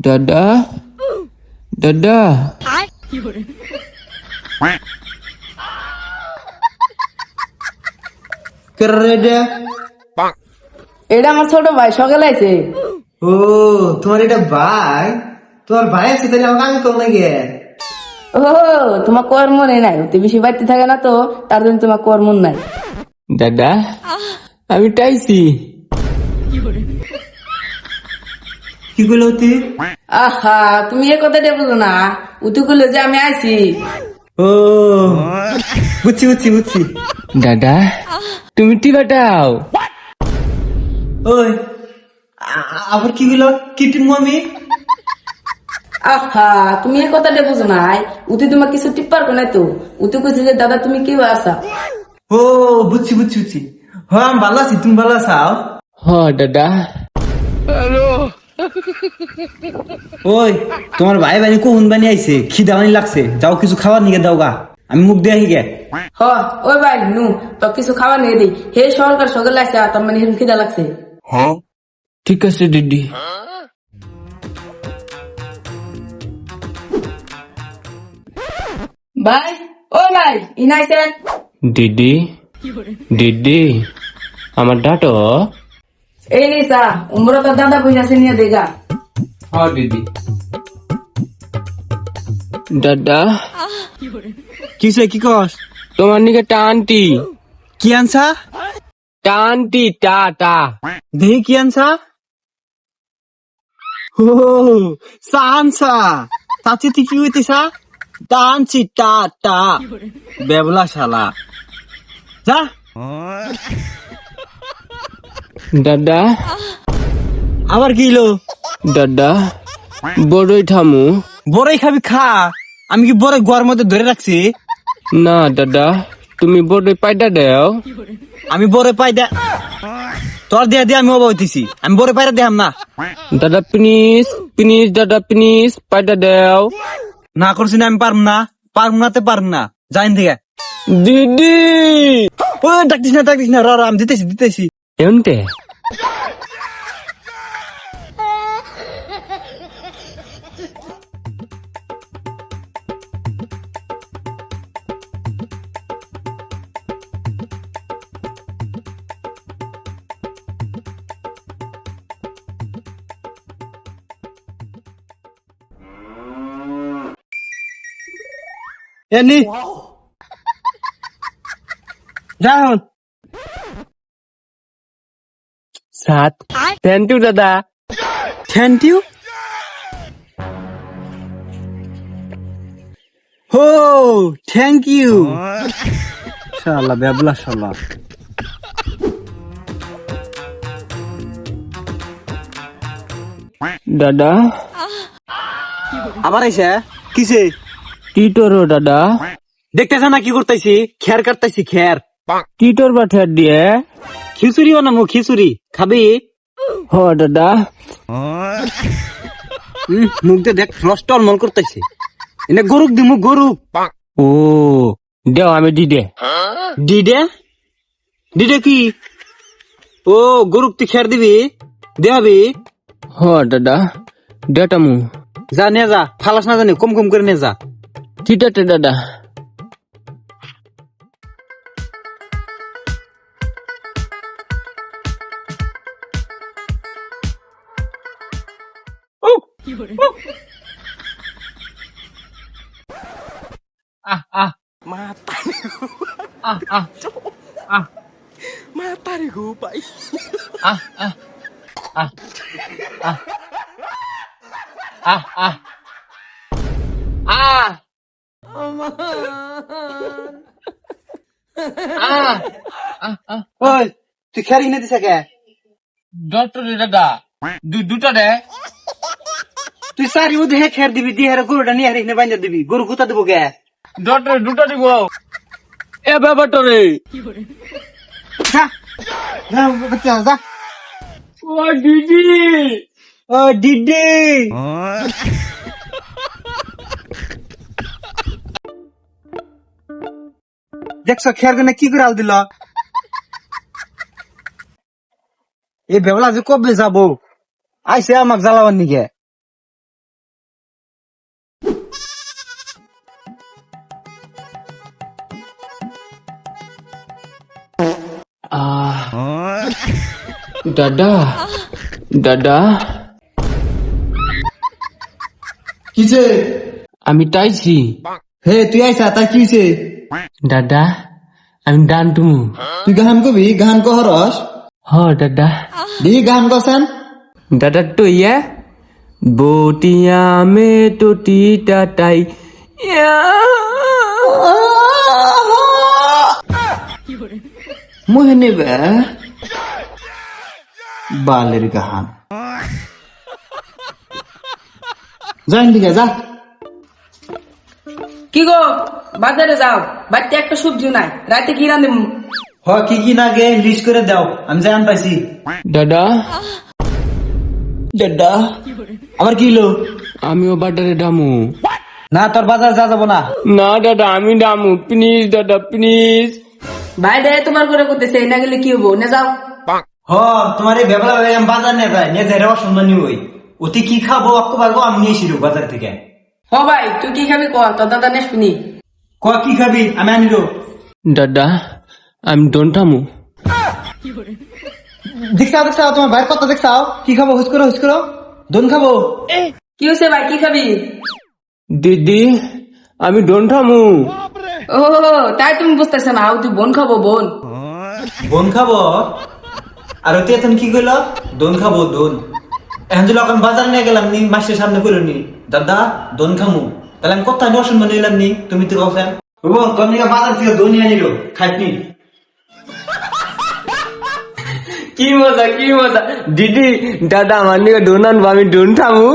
দাদা দাদা এটা আমার ছোট ভাই সকালে আছে। ও তোমার এটা ভাই, তোমার ভাই আছে তাহলে আমাকে আমি কম লাগে। ও তোমার কর মনে নাই, তুই বেশি বাড়িতে থাকে না তো, তার জন্য তোমার কর মন নাই। দাদা আমি টাইছি। কি করলো তুই? আহা তুমি এ কথাটা বুঝো না, উতু করলো যে আমি আইছি। ও বুঝছি বুঝছি বুঝছি। দাদা তুমি টিপাটাও। ওই আবার কি হলো? কি টিপবো আমি? আহা তুমি এ কথাটা বুঝো নাই, উতু তোমার কিছু টিপ পারবো না তো, উতু কইছে যে দাদা তুমি কি আসা। ও বুঝছি বুঝছি বুঝছি। হ্যাঁ আমি ভালো আছি, তুমি ভালো আছো? হ দাদা। ওই তোমার ভাই বানি কখন বানি আইছে, খিদা বানি লাগছে, যাও কিছু খাবার নিয়ে দাও গা, আমি মুখ দিয়ে আহি গে। হ ওই ভাই নু তো কিছু খাবার নিয়ে দিই, হে সরকার সকালে আসছে তার মানে হেন খিদা লাগছে। ঠিক আছে দিদি। ভাই ও ভাই ইনাইছেন। দিদি দিদি আমার ডাটো। এই নিসা উমরা তো দাদা বুঝাছে নিয়ে দেগা। হ্যাঁ দিদি। দাদা কিসে কি কস? তোমার নিকে টানটি। কি আনছা? টানটি টা টা। দেহি কি আনছা? ও সানসা তাতে তুই কি হইতেছা? টানছি টা টা বেবলা শালা যা। দাদা আবার কি হলো? দাদা বড়ই থামু। বড়ই খাবি খা, আমি কি বড়ই গোয়ার মধ্যে ধরে রাখছি? না দাদা তুমি বড়ই পাইটা দেও। আমি বড়ই পাই দে তোর দিয়া দিয়ে আমি অবা হইতেছি, আমি বড়ই পাইরা দেখাম না। দাদা প্লিজ প্লিজ দাদা প্লিজ পাইটা দেও। না করছি না, আমি পারম না তে পারম না, যাইন থেকে। দিদি ও ডাকতিস না র আমি দিতেছি। এমতে এনি যা হন। সাত থ্যাংক ইউ দাদা। Thank you. হো থ্যাংক ইউ শালা বেবলা শালা। দাদা আবার আইসা কিসে? টিটোরো দাদা। দেখতেছ না কি করতেছি? খের কাটতেছি খের। টিটোর বাঠার দিয়ে। খিচুড়ি বানামু খিচুড়ি, খাবি? হ দাদা। মুখ দিয়ে দেখ রস টলমল করতেছে। এনে গরুক দিমু গরুক। ও দেও আমি দিদে। ডিডে ডিডে কি? ও গরুক তুই খের দিবি, দেহাবি? হ দাদা দেটামু। যা নে যা, ফালাস না জানি, কম কম করে নে যা। ঠিক আছে দাদা। আহ আহ Mata আহ আহ আহ mata nih gue pak. আহ আহ আহ আহ আহ আহ আহ আহ ওই তুই খের এনে দিছে কে? ডক্টর দাদা দুটা দে। তুই সারি মধ্যে হে খের দিবি, দিয়ে গরুটা নিয়ে এনে বাইন্দা দিবি, গরু কোথা দেবো কে? ডক্টর দুটা দিব। এ ব্যাপারটা যা যা বাচ্চা যা। ও দিদি ও ডিডি দেখছো খেয়ার গুনে কি করে আল দিল? এই বেবলা যে কবে যাবো? আইসে আমাক জ্বালাবার নিকে। দাদা দাদা কিছে? আমি তাইছি। হে তুই আইসা তাই কিছে? দাদা আমি ডান তুমু। তুই গান কবি? গান কহরস? হ দাদা। দি গান কছেন? দাদা তো ইয়া বটিয়া মে টটি টাটাই মোহনে বে বালের গান যাইন দিকে যা। কি গো বাজারে যাও, বাড়িতে একটা সবজি নাই, রাতে কি রান্ধে? হ কি কি নাগে লিস্ট করে দাও, আমি জান পাইছি। দাদা দাদা আবার কি হলো? আমিও বাজারে ডামু। না তোর বাজার যা যাবো না। না দাদা আমি ডামু, প্লিজ দাদা প্লিজ। বাইরে তোমার করে করতেছে, না গেলে কি হবো? না যাও। হ তোমার এই বেবলা আমি বাজার নিয়ে যাই, নিয়ে যাই রে অসম্মানী হই। ওতে কি খাবো অক্কো পারবো আমি নিয়ে এসিল বাজার থেকে। হ ভাই তুই কি খাবি কর, তোর দাদা নেস শুনি। ক কি খাবি আমি আনিলো। দাদা আমি ডন্টামু। দেখছাও দেখছাও তোমার ভাইয়ের কথা দেখছাও, কি খাবো হুস করো দোন খাবো। কি হয়েছে ভাই, কি খাবি? দিদি আমি ডন্টামু। ও তাই তুমি বুঝতেছ না, তুই বোন খাবো বোন। বোন খাবো? আর ওতে এখন কি কইলো? দোন খাবো দোন। এখন যদি এখন বাজার নিয়ে গেলাম নি, মাসের সামনে কইলো নি দাদা দোন খামু, তাহলে আমি কথা নিয়ে অসম্মান নিলাম নি। তুমি তো কছেন তোর নিয়ে বাজার থেকে দোন নিয়ে নিলো খাইনি। কি মজা কি মজা। দিদি দাদা আমার নিকে ডোন আনবো, আমি ডোন খামু।